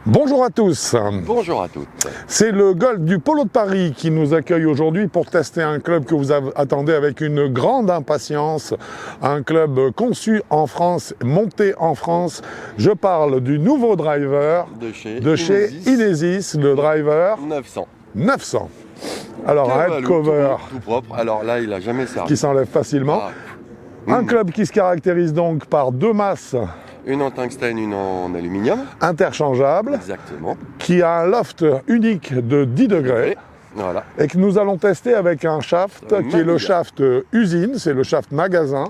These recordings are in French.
Bonjour à tous. Bonjour à toutes. C'est le golf du Polo de Paris qui nous accueille aujourd'hui pour tester un club que vous attendez avec une grande impatience. Un club conçu en France, monté en France. Je parle du nouveau driver De chez Inesis, le driver 900. 900. Alors un head cover tout propre. Alors là, il a jamais servi. qui s'enlève facilement. Un club qui se caractérise donc par deux masses Une en tungstène, une en aluminium. interchangeables, Exactement. qui a un loft unique de 10 degrés. Voilà. Et que nous allons tester avec un shaft qui est le shaft usine, c'est le shaft magasin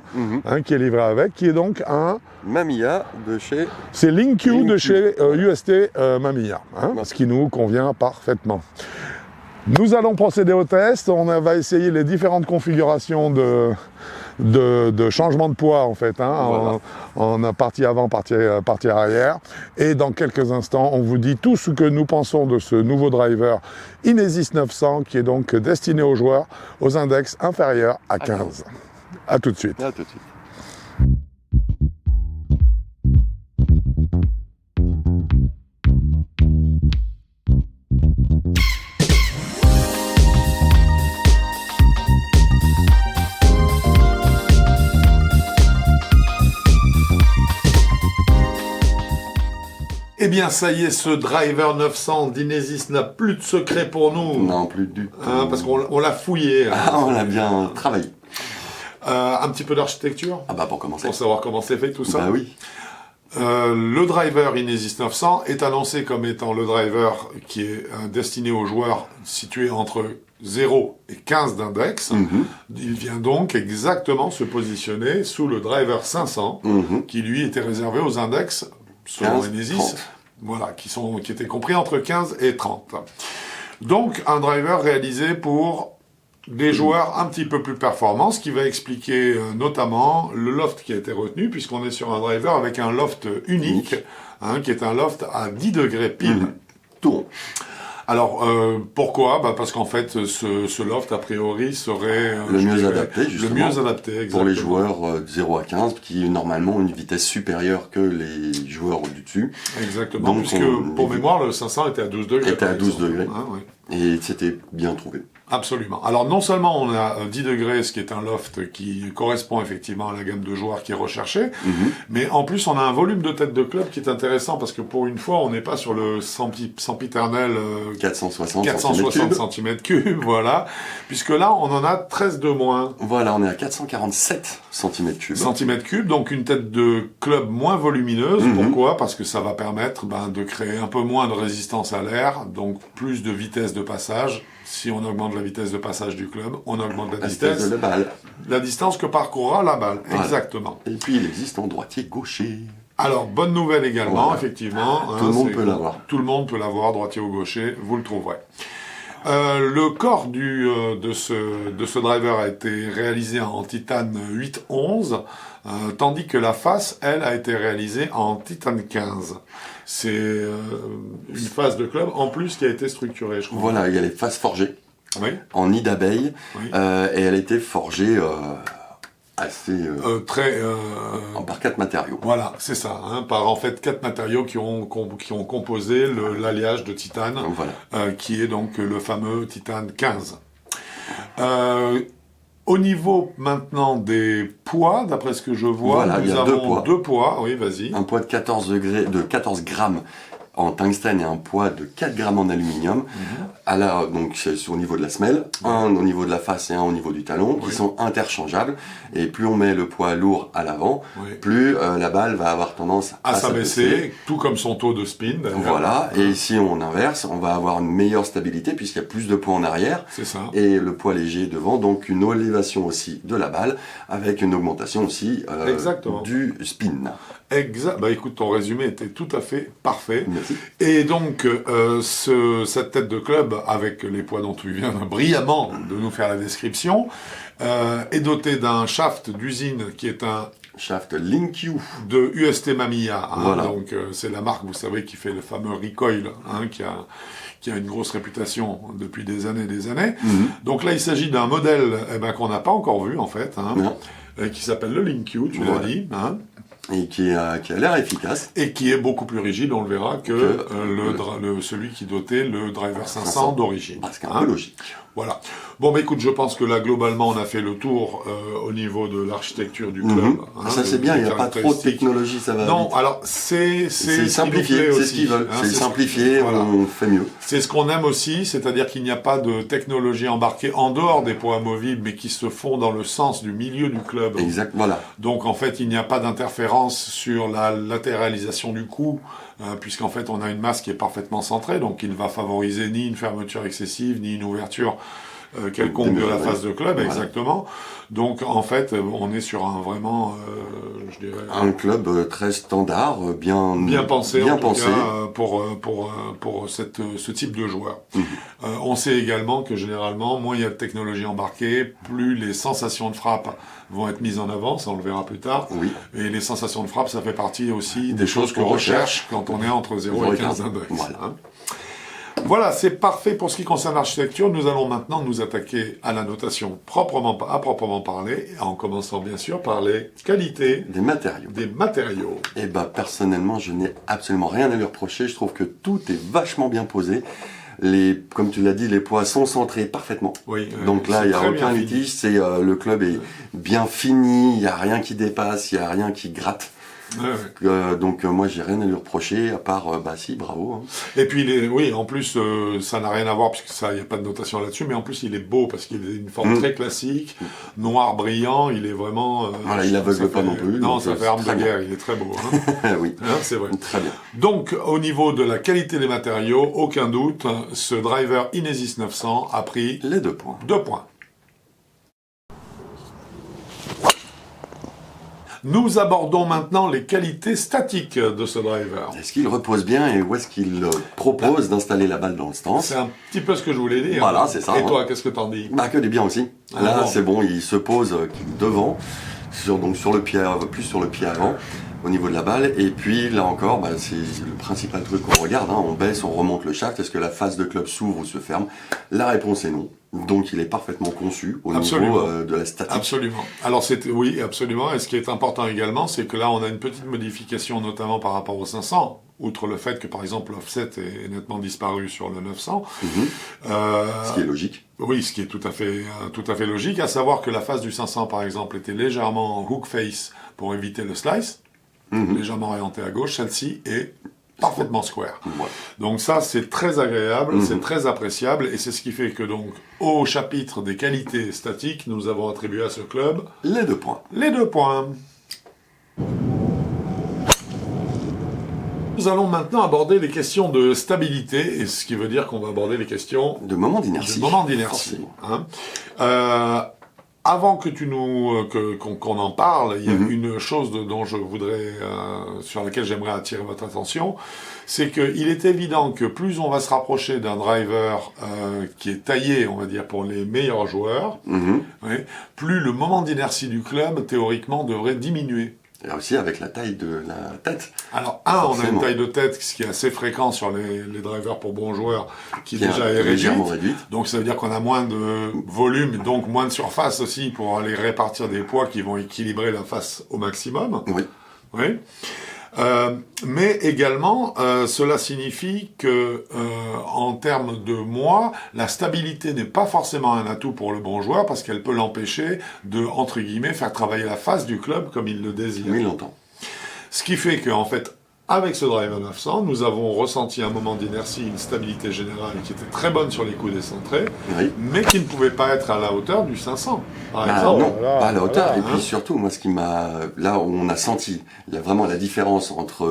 qui est livré avec, qui est donc un... Mamiya de chez... C'est LinkU de LinkU. chez UST Mamiya, ce qui nous convient parfaitement. Nous allons procéder au test, on va essayer les différentes configurations de changement de poids en fait, Voilà. en partie avant, partie arrière. Et dans quelques instants, on vous dit tout ce que nous pensons de ce nouveau driver Inesis 900 qui est donc destiné aux joueurs aux index inférieurs à 15. A tout de suite. À tout de suite. Eh bien, ça y est, ce driver 900 d'Inesis n'a plus de secret pour nous. Non, plus du tout. Parce qu'on l'a fouillé. Ah, on l'a bien travaillé. Un petit peu d'architecture Ah bah pour commencer. pour savoir comment c'est fait tout ça. Bah oui. Le driver Inesis 900 est annoncé comme étant le driver qui est destiné aux joueurs situés entre 0 et 15 d'index. Il vient donc exactement se positionner sous le driver 500 qui lui était réservé aux index selon 15, Inesis, 30. voilà, qui étaient compris entre 15 et 30. Donc un driver réalisé pour des joueurs un petit peu plus performants, ce qui va expliquer notamment le loft qui a été retenu, puisqu'on est sur un driver avec un loft unique, qui est un loft à 10 degrés pile. Tout rond. Alors, pourquoi ? Parce qu'en fait, ce loft, a priori, serait Le je mieux dirais, adapté, justement. Le mieux adapté, exactement. Pour les joueurs de 0 à 15, qui normalement ont une vitesse supérieure que les joueurs du dessus. Exactement, Donc, puisque, pour mémoire, le 500 était à 12 degrés. Était à par 12 exemple. degrés. Ouais. Et c'était bien trouvé. Absolument. Alors non seulement on a 10 degrés, ce qui est un loft qui correspond effectivement à la gamme de joueurs qui est recherchée, mais en plus on a un volume de tête de club qui est intéressant parce que pour une fois on n'est pas sur le sempiternel 460 cm3, voilà, puisque là on en a 13 de moins. Voilà, on est à 447 cm3. Centimètres cubes, donc une tête de club moins volumineuse. Pourquoi ? Parce que ça va permettre de créer un peu moins de résistance à l'air, donc plus de vitesse de passage. Si on augmente la vitesse de passage du club, on augmente la vitesse de la balle. La distance que parcourra la balle, voilà. Exactement. Et puis il existe en droitier-gaucher. Alors, bonne nouvelle également, Voilà. effectivement. Tout le monde peut l'avoir. Tout le monde peut l'avoir, droitier ou gaucher, vous le trouverez. Le corps de ce driver a été réalisé en titane 811, tandis que la face, elle, a été réalisée en titane 15. C'est une face de club en plus qui a été structurée, je crois. Voilà, il y a les faces forgées en nid d'abeille, et elle a été forgée assez par 4 matériaux. Voilà, c'est ça, par en fait 4 matériaux qui ont composé l'alliage de titane, qui est donc le fameux titane 15. Au niveau maintenant des poids, d'après ce que je vois, voilà, nous avons deux poids. Oui, vas-y. Un poids de 14 grammes en tungstène et un poids de 4 grammes en aluminium. Donc c'est au niveau de la semelle, un au niveau de la face et un au niveau du talon, qui sont interchangeables. Et plus on met le poids lourd à l'avant, plus la balle va avoir tendance à s'abaisser. Tout comme son taux de spin. Voilà, et si on inverse, on va avoir une meilleure stabilité puisqu'il y a plus de poids en arrière. C'est ça. Et le poids léger devant, donc une élévation aussi de la balle, avec une augmentation aussi du spin. Exact. Écoute, ton résumé était tout à fait parfait. Merci. Et donc, cette tête de club, avec les poids dont tu viens brillamment de nous faire la description, est dotée d'un shaft d'usine qui est un shaft LinkU de UST Mamiya. Voilà. Donc, c'est la marque, vous savez, qui fait le fameux recoil, qui a une grosse réputation depuis des années et des années. Donc là, il s'agit d'un modèle qu'on n'a pas encore vu, en fait, qui s'appelle le LinkU, tu l'as dit. Et qui a l'air efficace. Et qui est beaucoup plus rigide, on le verra, que celui qui dotait le driver 500 d'origine. C'est un peu logique. Voilà. Bon, bah écoute, je pense que là, globalement, on a fait le tour au niveau de l'architecture du club. Ça, c'est bien, il n'y a pas trop de technologie, ça va Non, vite. alors, c'est simplifié, c'est ce qu'ils veulent. C'est simplifié, voilà. On fait mieux. C'est ce qu'on aime aussi, c'est-à-dire qu'il n'y a pas de technologie embarquée en dehors des poids amovibles, mais qui se font dans le sens du milieu du club. Exact, voilà. Donc, en fait, il n'y a pas d'interférence sur la latéralisation du cou, puisqu'en fait, on a une masse qui est parfaitement centrée, donc il ne va favoriser ni une fermeture excessive, ni une ouverture quelconque de la face de club, voilà. Exactement. Donc, en fait, on est sur un vraiment, je dirais... Un club très standard, bien pensé, bien en tout pensé. Cas, pour ce type de joueur. On sait également que, généralement, moins il y a de technologie embarquée, plus les sensations de frappe vont être mises en avant, ça on le verra plus tard. Oui. Et les sensations de frappe, ça fait partie aussi des choses qu'on recherche quand on est entre 0 et 15 index. Voilà. Voilà, c'est parfait pour ce qui concerne l'architecture. Nous allons maintenant nous attaquer à la notation à proprement parler, en commençant bien sûr par les qualités des matériaux. Et personnellement, je n'ai absolument rien à lui reprocher. Je trouve que tout est vachement bien posé. Comme tu l'as dit, les poids sont centrés parfaitement. Oui, donc là, il n'y a aucun litige. Le club est bien fini. Il n'y a rien qui dépasse. Il n'y a rien qui gratte. Donc moi j'ai rien à lui reprocher à part si bravo. Et puis oui, en plus ça n'a rien à voir puisque ça il y a pas de notation là-dessus, mais en plus il est beau parce qu'il est une forme très classique, noir brillant, il est vraiment voilà, il aveugle pas non plus. Non, ça fait arme de guerre, il est très beau. Oui, c'est vrai. Très bien. Donc au niveau de la qualité des matériaux, aucun doute, ce driver Inesis 900 a pris les 2 points. 2 points. Nous abordons maintenant les qualités statiques de ce driver. Est-ce qu'il repose bien et où est-ce qu'il propose d'installer la balle dans le stance? C'est un petit peu ce que je voulais dire. Voilà, c'est ça. Et toi, qu'est-ce que t'en dis? Que des biens aussi. Là, c'est bon, il se pose devant, donc sur le pied, plus sur le pied avant, au niveau de la balle. Et puis, là encore, c'est le principal truc qu'on regarde. On baisse, on remonte le shaft. Est-ce que la face de club s'ouvre ou se ferme? La réponse est non. Donc il est parfaitement conçu au niveau de la statique. Absolument. Alors oui, absolument. Et ce qui est important également, c'est que là on a une petite modification, notamment par rapport au 500, outre le fait que par exemple l'offset est nettement disparu sur le 900. Ce qui est logique. Oui, ce qui est tout à fait logique, à savoir que la face du 500 par exemple était légèrement hook face pour éviter le slice, légèrement orientée à gauche. Celle-ci est parfaitement square. Ouais. Donc ça, c'est très agréable, c'est très appréciable, et c'est ce qui fait que donc, au chapitre des qualités statiques, nous avons attribué à ce club les 2 points. Les 2 points. Nous allons maintenant aborder les questions de stabilité, et ce qui veut dire qu'on va aborder les questions de moment d'inertie. Avant que qu'on en parle, il y a une chose dont je voudrais, sur laquelle j'aimerais attirer votre attention, c'est qu'il est évident que plus on va se rapprocher d'un driver qui est taillé, on va dire, pour les meilleurs joueurs, plus le moment d'inertie du club, théoriquement, devrait diminuer. Et aussi avec la taille de la tête. Alors, on a une taille de tête, ce qui est assez fréquent sur les drivers pour bons joueurs, qui déjà est réduite. Donc, ça veut dire qu'on a moins de volume, donc moins de surface aussi pour aller répartir des poids qui vont équilibrer la face au maximum. Oui. Mais également, cela signifie que, en termes de moi, la stabilité n'est pas forcément un atout pour le bon joueur parce qu'elle peut l'empêcher de, entre guillemets, faire travailler la face du club comme il le désire. Oui, longtemps. Ce qui fait qu'en fait, avec ce driver 900, nous avons ressenti un moment d'inertie, une stabilité générale qui était très bonne sur les coups décentrés, mais qui ne pouvait pas être à la hauteur du 500, par exemple. Non, pas à la hauteur. Et puis surtout, moi, ce qui là où on a senti vraiment la différence entre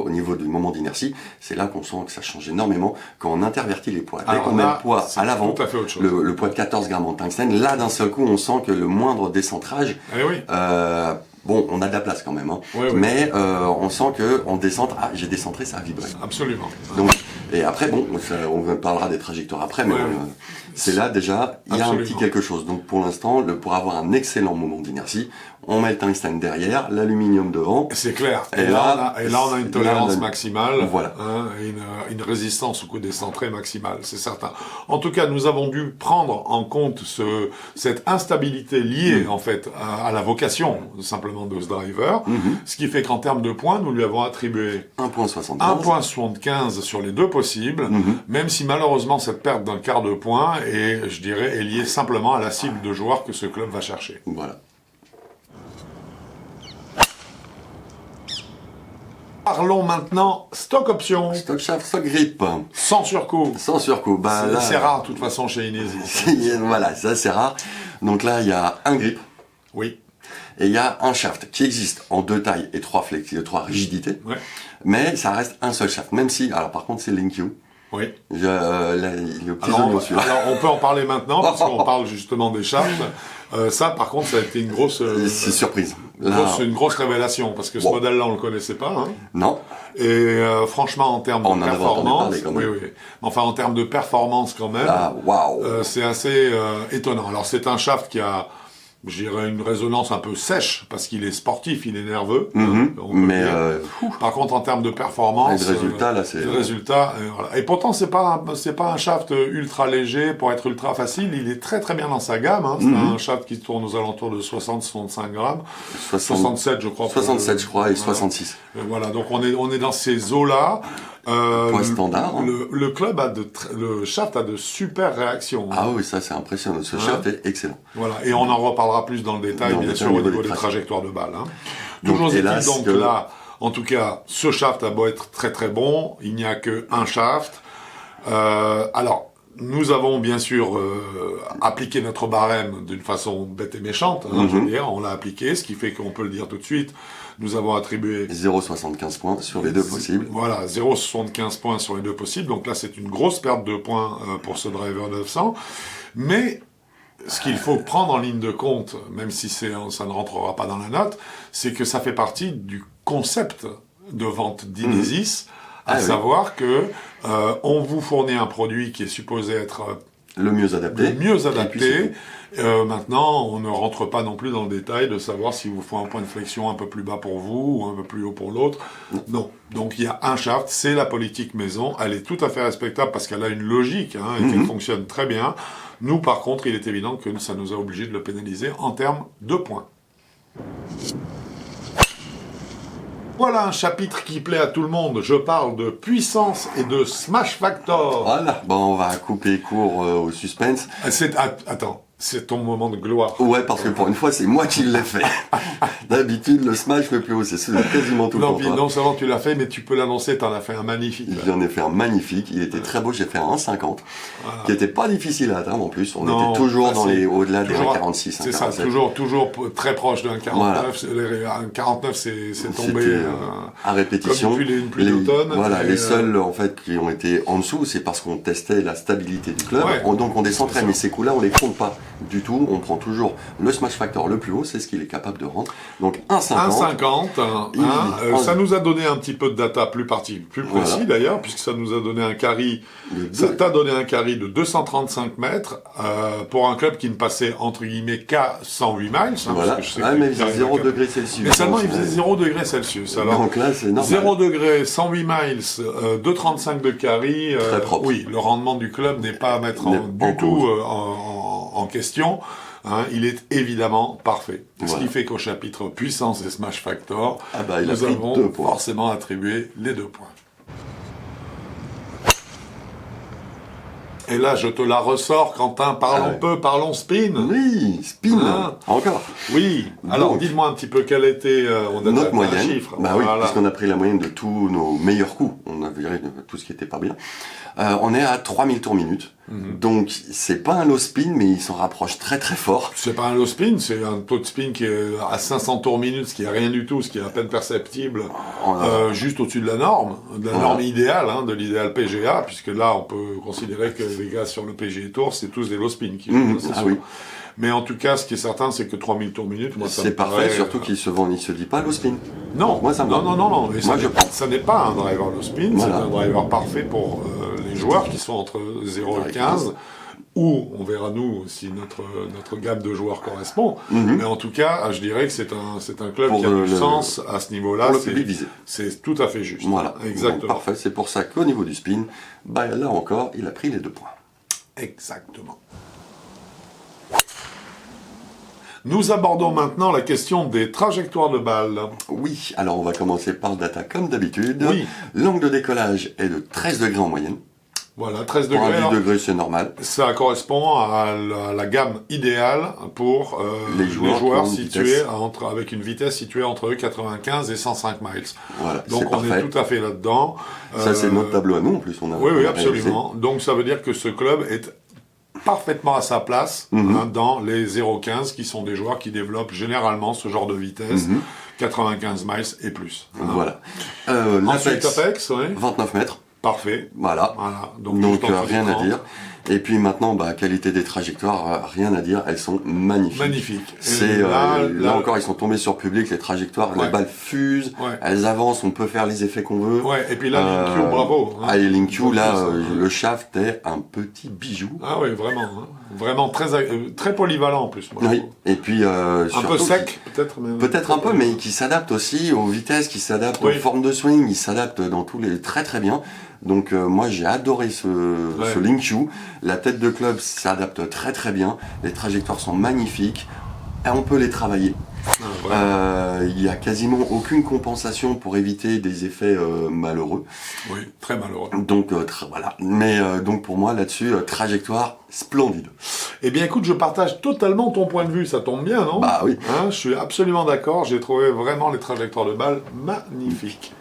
au niveau du moment d'inertie, c'est là qu'on sent que ça change énormément quand on intervertit les poids. Dès qu'on met le poids à l'avant, le poids de 14 grammes en tungstène, là, d'un seul coup, on sent que le moindre décentrage... Bon, on a de la place quand même, mais on sent que en descente, j'ai décentré, ça a vibré. Absolument. Donc, et après, on parlera des trajectoires après, mais c'est là déjà, il y a un petit quelque chose. Donc pour l'instant, pour avoir un excellent moment d'inertie, on met le tungstène derrière, l'aluminium devant. C'est clair. Et là, on a une tolérance maximale, voilà. Et une résistance au coup décentré maximale, c'est certain. En tout cas, nous avons dû prendre en compte cette instabilité liée, en fait, à la vocation, simplement, de ce driver, ce qui fait qu'en termes de points, nous lui avons attribué 1,75. 1,75 sur les deux possibles, même si malheureusement cette perte d'un quart de point est, je dirais, est liée simplement à la cible de joueurs que ce club va chercher. Voilà. Parlons maintenant stock option. Stock shaft, stock grip. Sans surcoût. Sans surcoût. Bah, c'est rare, de toute façon, chez Inesis. Voilà, ça c'est rare. Donc là, il y a un grip. Oui. Et il y a un shaft qui existe en 2 tailles et 3 rigidités. Ouais. Mais ça reste un seul shaft. Même si, alors par contre, c'est Link-U. Oui. Il est au petit oignon celui-là. Alors, on peut en parler maintenant, parce qu'on parle justement des shafts. Ça, par contre, ça a été une grosse... c'est surprise. Une grosse révélation, parce que ce modèle-là, on le connaissait pas. Hein. Non. Et franchement, en termes de performance... Oui. Enfin, en termes de performance, quand même, c'est assez étonnant. Alors, c'est un shaft qui a... Je dirais une résonance un peu sèche, parce qu'il est sportif, il est nerveux. Mais par contre, en termes de performance, le résultat, là, c'est... Le résultat, voilà. Et pourtant, c'est pas un shaft ultra léger pour être ultra facile. Il est très très bien dans sa gamme. Hein. C'est un shaft qui tourne aux alentours de 60-65 grammes. 67, je crois. 67, je crois, et 66. Voilà, donc on est dans ces eaux-là. Poids standard. Le club le shaft a de super réactions. Ah oui, ça c'est impressionnant. Ce shaft est excellent. Voilà, et on en reparlera plus dans le détail, bien sûr, au niveau des trajectoires de balles. Hein. Toujours est-il donc là, en tout cas, ce shaft a beau être très très bon, il n'y a qu'un shaft. Alors, nous avons bien sûr appliqué notre barème d'une façon bête et méchante, hein, je veux dire, on l'a appliqué, ce qui fait qu'on peut le dire tout de suite. Nous avons attribué 0,75 points sur les deux possibles. Voilà, 0,75 points sur les deux possibles. Donc là, c'est une grosse perte de points pour ce driver 900. Mais ce qu'il faut prendre en ligne de compte, même si ça ne rentrera pas dans la note, c'est que ça fait partie du concept de vente d'Inesis, à savoir que on vous fournit un produit qui est supposé être le mieux adapté. Maintenant, on ne rentre pas non plus dans le détail de savoir s'il vous faut un point de flexion un peu plus bas pour vous ou un peu plus haut pour l'autre. Non. Donc il y a un shaft, c'est la politique maison. Elle est tout à fait respectable parce qu'elle a une logique et qu'elle fonctionne très bien. Nous, par contre, il est évident que ça nous a obligés de le pénaliser en termes de points. Voilà un chapitre qui plaît à tout le monde. Je parle de puissance et de smash factor. Voilà. Bon, on va couper court au suspense. Attends. C'est ton moment de gloire. Ouais, parce que pour une fois, c'est moi qui l'ai fait. D'habitude, le smash le plus haut, c'est quasiment tout le temps. Non seulement tu l'as fait, mais tu peux l'annoncer, t'en as fait un magnifique. J'en ai fait un magnifique, il était très beau, j'ai fait un 1,50, qui était pas difficile à atteindre en plus, on était toujours au-delà des 1,46. C'est ça, toujours très proche de 1,49, voilà. 1,49 c'est tombé à répétition. Comme depuis une pluie d'automne. Voilà, les seuls en fait qui ont été en dessous, c'est parce qu'on testait la stabilité du club, donc on descendrait, mais ces coups-là, on les compte pas. Du tout, on prend toujours le smash factor le plus haut, c'est ce qu'il est capable de rendre. Donc 1,50. Ça nous a donné un petit peu de data plus précis d'ailleurs, puisque ça nous a donné un carry. Ça t'a donné un carry de 235 mètres pour un club qui ne passait entre guillemets qu'à 108 miles. Voilà. Mais il faisait 0 degrés Celsius. Mais seulement il faisait 0 degrés Celsius. Alors, donc là, c'est normal. 0 degrés, 108 miles, 2,35 de carry. Très propre. Oui, le rendement du club n'est pas à mettre du tout en question. Il est évidemment parfait. Ce qui fait qu'au chapitre puissance et smash factor, nous avons forcément attribué les 2 points. Et là, je te la ressors, Quentin. Parlons spin. Oui, spin. Encore. Oui. Alors, dites-moi un petit peu quelle était notre moyenne. Chiffre. Oui, puisqu'on a pris la moyenne de tous nos meilleurs coups. On a viré tout ce qui était pas bien. On est à 3000 tours minute. Donc, c'est pas un low spin, mais il s'en rapproche très très fort. C'est pas un low spin, c'est un taux de spin qui est à 500 tours minute, ce qui est rien du tout, ce qui est à peine perceptible, juste au-dessus de la norme idéale, de l'idéal PGA, puisque là, on peut considérer que les gars sur le PGA Tour, c'est tous des low spin qui jouent. Oui. Mais en tout cas, ce qui est certain, c'est que 3000 tours minute, moi, ça me paraît... C'est parfait, surtout qu'il se dit pas low spin. Non, moi, ça me... non. Moi, je pense. Ça n'est pas un driver low spin, c'est un driver parfait pour les joueurs qui sont entre 0 et 15, ou on verra nous si notre gamme de joueurs correspond. Mais en tout cas, je dirais que c'est un club qui a du sens à ce niveau-là. Pour le public visé. C'est tout à fait juste. Voilà, exactement. Donc, parfait. C'est pour ça qu'au niveau du spin, là encore, il a pris les 2 points. Exactement. Nous abordons maintenant la question des trajectoires de balles. Oui, alors on va commencer par le data comme d'habitude. Oui. L'angle de décollage est de 13 degrés en moyenne. Voilà, 13 Pour degrés. un 10 degrés, c'est normal. Ça correspond à la gamme idéale pour les joueurs situés avec une vitesse située entre 95 et 105 miles. Voilà, donc on parfait. est tout à fait là-dedans. Ça c'est notre tableau à nous en plus. Oui, absolument. Donc ça veut dire que ce club est parfaitement à sa place dans les 0,15 qui sont des joueurs qui développent généralement ce genre de vitesse, 95 miles et plus. Voilà. Ensuite, Apex, oui. 29 mètres. Parfait. Voilà. Donc rien à dire. Et puis maintenant, qualité des trajectoires, rien à dire, elles sont magnifiques. Magnifiques. C'est là encore, ils sont tombés sur public, les trajectoires, les balles fusent, elles avancent, on peut faire les effets qu'on veut. Ouais. Et puis là, Link-Q, bravo. Et Link-Q, là, le shaft est un petit bijou. Ah oui, vraiment. Vraiment très polyvalent en plus. Moi, oui. Et puis un peu sec, peut-être. Peut-être un peu, mais qui s'adapte aussi aux vitesses, qui s'adapte aux formes de swing, il s'adapte dans tous les très très bien. Donc moi j'ai adoré ce Link-Q. La tête de club s'adapte très très bien. Les trajectoires sont magnifiques. Et on peut les travailler. Il n'y a quasiment aucune compensation pour éviter des effets malheureux. Oui, très malheureux. Donc voilà. Mais donc pour moi là-dessus, trajectoire splendide. Eh bien écoute, je partage totalement ton point de vue. Ça tombe bien, non? Bah oui. Je suis absolument d'accord. J'ai trouvé vraiment les trajectoires de balles magnifiques.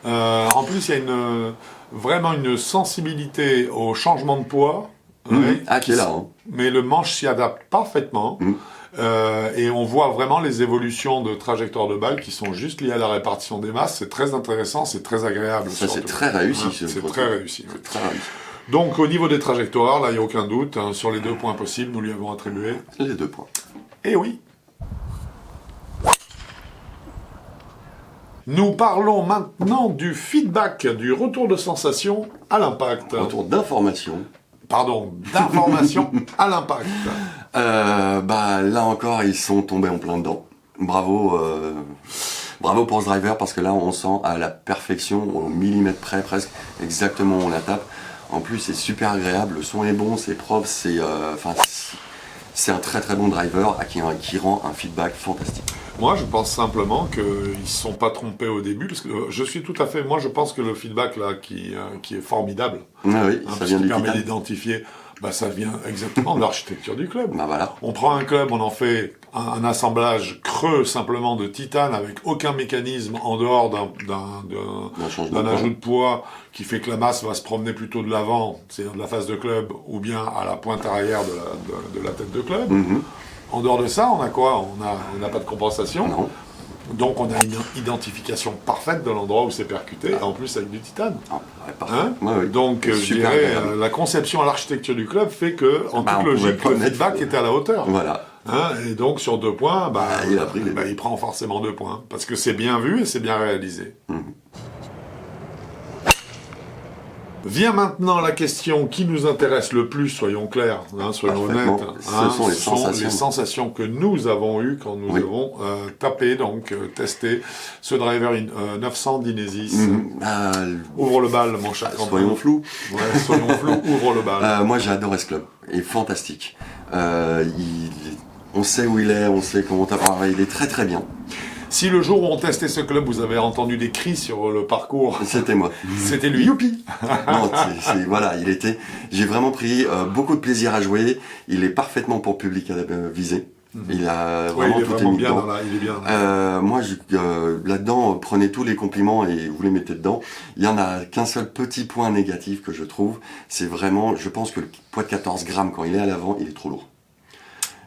En plus, il y a vraiment une sensibilité au changement de poids. Qui est là. Mais le manche s'y adapte parfaitement. Et on voit vraiment les évolutions de trajectoires de balles qui sont juste liées à la répartition des masses. C'est très intéressant, c'est très agréable. Ça, c'est très réussi. C'est très réussi. C'est très réussi. Donc, au niveau des trajectoires, là, il n'y a aucun doute. Sur les 2 points possibles, nous lui avons attribué les 2 points. Eh oui. Nous parlons maintenant du feedback, du retour de sensation à l'impact. Retour d'information. Pardon, d'information à l'impact. Là encore, ils sont tombés en plein dedans. Bravo pour ce driver, parce que là, on sent à la perfection, au millimètre près presque, exactement où on la tape. En plus, c'est super agréable, le son est bon, c'est propre, c'est un très très bon driver qui rend un feedback fantastique. Moi, je pense simplement qu'ils ne se sont pas trompés au début, parce que moi je pense que le feedback là, qui est formidable, ça vient qui du permet titane. d'identifier, ça vient exactement de l'architecture du club. Voilà. On prend un club, on en fait un assemblage creux simplement de titane avec aucun mécanisme en dehors d'un ajout de poids qui fait que la masse va se promener plutôt de l'avant, c'est-à-dire de la face de club, ou bien à la pointe arrière de la tête de club. En dehors de ça, on a quoi? On n'a pas de compensation. Non. Donc on a une identification parfaite de l'endroit où c'est percuté, et en plus avec du titane. Donc je dirais, la conception à l'architecture du club fait que, en toute logique, le feedback était à la hauteur. Voilà. Et donc sur 2 points, il prend forcément 2 points, parce que c'est bien vu et c'est bien réalisé. Vient maintenant la question qui nous intéresse le plus, soyons clairs, soyons honnêtes. Ce sont les sensations que nous avons eues quand nous avons testé ce driver 900 d'Inesis. Ouvre le bal, mon cher. Soyons flous. Soyons flous, ouvre le bal. Moi, j'ai adoré ce club. Il est fantastique. On sait où il est, on sait comment il est très très bien. Si le jour où on testait ce club, vous avez entendu des cris sur le parcours, c'était moi. C'était lui. Youpi. Non, voilà, j'ai vraiment pris beaucoup de plaisir à jouer. Il est parfaitement pour public visé. Il a vraiment tout est mis dedans. Il est bien. Moi, là-dedans, prenez tous les compliments et vous les mettez dedans. Il y en a qu'un seul petit point négatif que je trouve, c'est vraiment, je pense que le poids de 14 grammes quand il est à l'avant, il est trop lourd.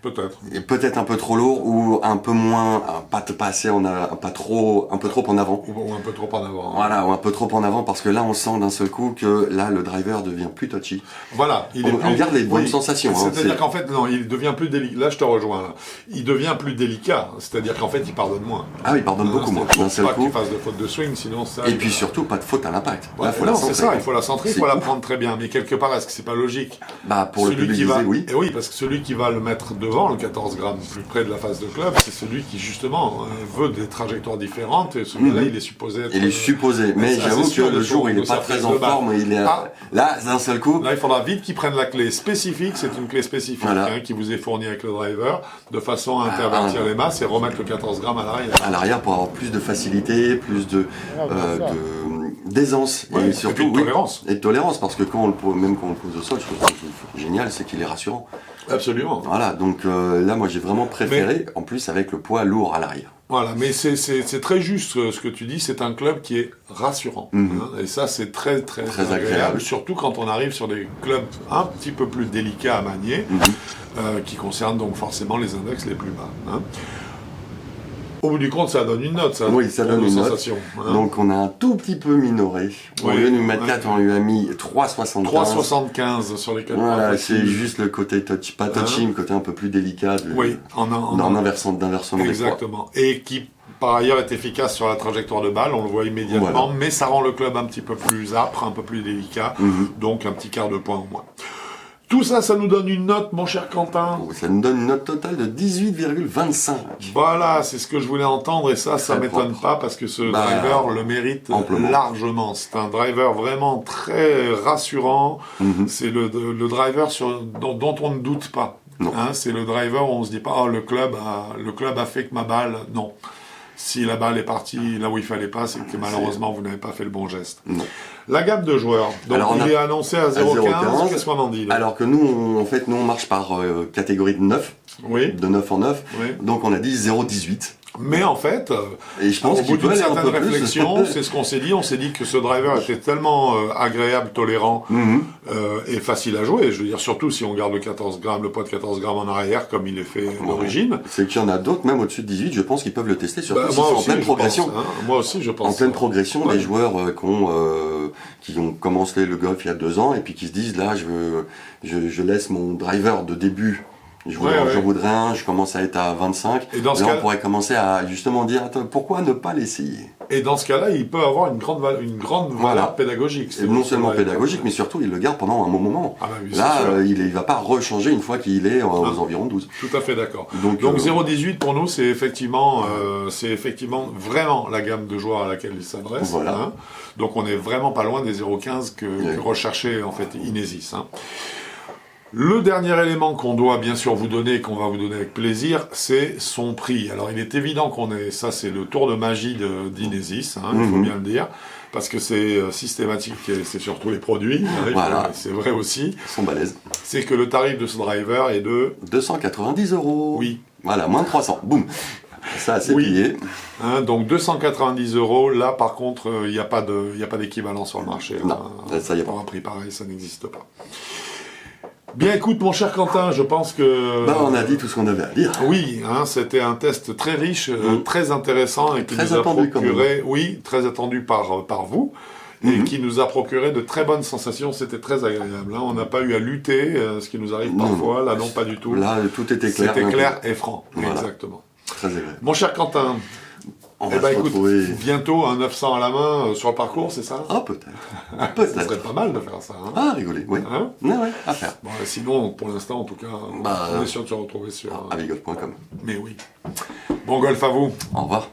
Peut-être. Et peut-être un peu trop lourd ou un peu moins, pas assez, un peu trop en avant. Ou un peu trop en avant. Voilà, ou un peu trop en avant parce que là on sent d'un seul coup que là le driver devient plus touchy. Voilà, on garde les bonnes sensations. C'est-à-dire qu'en fait, non, il devient plus délicat. Là, je te rejoins. Là. Il devient plus délicat. C'est-à-dire qu'en fait, il pardonne moins. Ah oui, il pardonne beaucoup moins. D'un seul pas coup. qu'il fasse de faute de swing, sinon ça. Et puis surtout, pas de faute à l'impact. Ouais, non, c'est ça. Il faut la centrer, il faut la prendre très bien. Mais quelque part, est-ce que c'est pas logique? Bah, pour le public, oui. Et oui, parce que celui qui va le mettre devant, le 14 grammes, plus près de la face de club, c'est celui qui justement veut des trajectoires différentes. Et celui-là, il est supposé être. Il est supposé. Mais j'avoue que le jour où il n'est pas très en forme, il est là, d'un seul coup. Là, il faudra vite qu'il prenne la clé spécifique. C'est une clé spécifique qui vous est fournie avec le driver, de façon à intervertir les masses et remettre le 14 grammes à l'arrière. À l'arrière pour avoir plus de facilité, plus d'aisance et surtout de tolérance. Et de tolérance, parce que même quand on le pose au sol, je trouve que c'est génial, c'est qu'il est rassurant. Absolument. Voilà, donc là, moi, j'ai vraiment préféré, en plus avec le poids lourd à l'arrière. Voilà, mais c'est très juste ce que tu dis, c'est un club qui est rassurant. Et ça, c'est très agréable, surtout quand on arrive sur des clubs un petit peu plus délicats à manier, qui concernent donc forcément les index les plus bas. Au bout du compte, ça donne une note, ça. Oui, ça donne une note. Donc on a un tout petit peu minoré. Au lieu de nous mettre 4, on lui a mis 3,75. 3,75 sur les 4. Voilà, c'est juste le côté pas touchy, le côté un peu plus délicat d'inversement des poids. Exactement. Et qui, par ailleurs, est efficace sur la trajectoire de balle, on le voit immédiatement, mais ça rend le club un petit peu plus âpre, un peu plus délicat, donc un petit quart de point au moins. Tout ça, ça nous donne une note, mon cher Quentin. Ça nous donne une note totale de 18,25. Voilà, c'est ce que je voulais entendre, et ça m'étonne pas, parce que ce driver le mérite largement. C'est un driver vraiment très rassurant. C'est le driver dont on ne doute pas. C'est le driver où on se dit pas, oh, le club a fait que ma balle. Non. Si la balle est partie là où il fallait pas, c'est que malheureusement vous n'avez pas fait le bon geste. Non. La gamme de joueurs, donc il est annoncé à 0,15, qu'est-ce qu'on en dit là? Alors que nous on marche par catégorie de 9, de 9 en 9, donc on a dit 0,18. Mais en fait, et je pense au bout d'une certaine réflexion, c'est ce qu'on s'est dit. On s'est dit que ce driver était tellement agréable, tolérant et facile à jouer. Je veux dire, surtout si on garde le 14 grammes, le poids de 14 grammes en arrière, comme il est fait d'origine. C'est qu'il y en a d'autres, même au-dessus de 18, je pense qu'ils peuvent le tester, surtout s'ils sont en pleine progression. Moi aussi, je pense. En pleine progression, des joueurs qui ont commencé le golf il y a 2 ans et puis qui se disent, là, je laisse mon driver de début. Je voudrais un, je commence à être à 25. Et dans ce cas, on pourrait commencer à justement dire, pourquoi ne pas l'essayer? Et dans ce cas-là, il peut avoir une grande valeur pédagogique. Et non seulement pédagogique, mais surtout, il le garde pendant un bon moment. Là, il ne va pas rechanger une fois qu'il est aux environs 12. Tout à fait d'accord. Donc 0,18 pour nous, c'est effectivement vraiment la gamme de joueurs à laquelle il s'adresse. Voilà. Donc on est vraiment pas loin des 0,15 que recherchait en fait Inesis. Le dernier élément qu'on doit bien sûr vous donner, qu'on va vous donner avec plaisir, c'est son prix. Alors il est évident ça c'est le tour de magie d'Inesis, il faut bien le dire, parce que c'est systématique et c'est surtout les produits, c'est vrai aussi. Ils sont balèzes. C'est que le tarif de ce driver est de 290 €. Oui. Voilà, moins de 300, boum. Ça, c'est plié. Donc 290 €, là par contre, il n'y a pas d'équivalent sur le marché. Non, ça y est pas. Pour un prix pareil, ça n'existe pas. Bien, écoute, mon cher Quentin, je pense que... on a dit tout ce qu'on avait à dire. Oui, c'était un test très riche, très intéressant, et qui nous a procuré... Oui, très attendu par vous, et qui nous a procuré de très bonnes sensations. C'était très agréable. On n'a pas eu à lutter, ce qui nous arrive parfois. Là, non, pas du tout. Là, tout était clair. C'était clair et franc. Voilà. Exactement. Très agréable. Mon cher Quentin... écoute, bientôt un 900 à la main sur le parcours, c'est ça? Ah, peut-être. Ça serait pas mal de faire ça. Rigoler, oui. À faire. Bon, sinon, pour l'instant, en tout cas, on est sûr de se retrouver sur... avigolf.com. Mais oui. Bon golf à vous. Au revoir.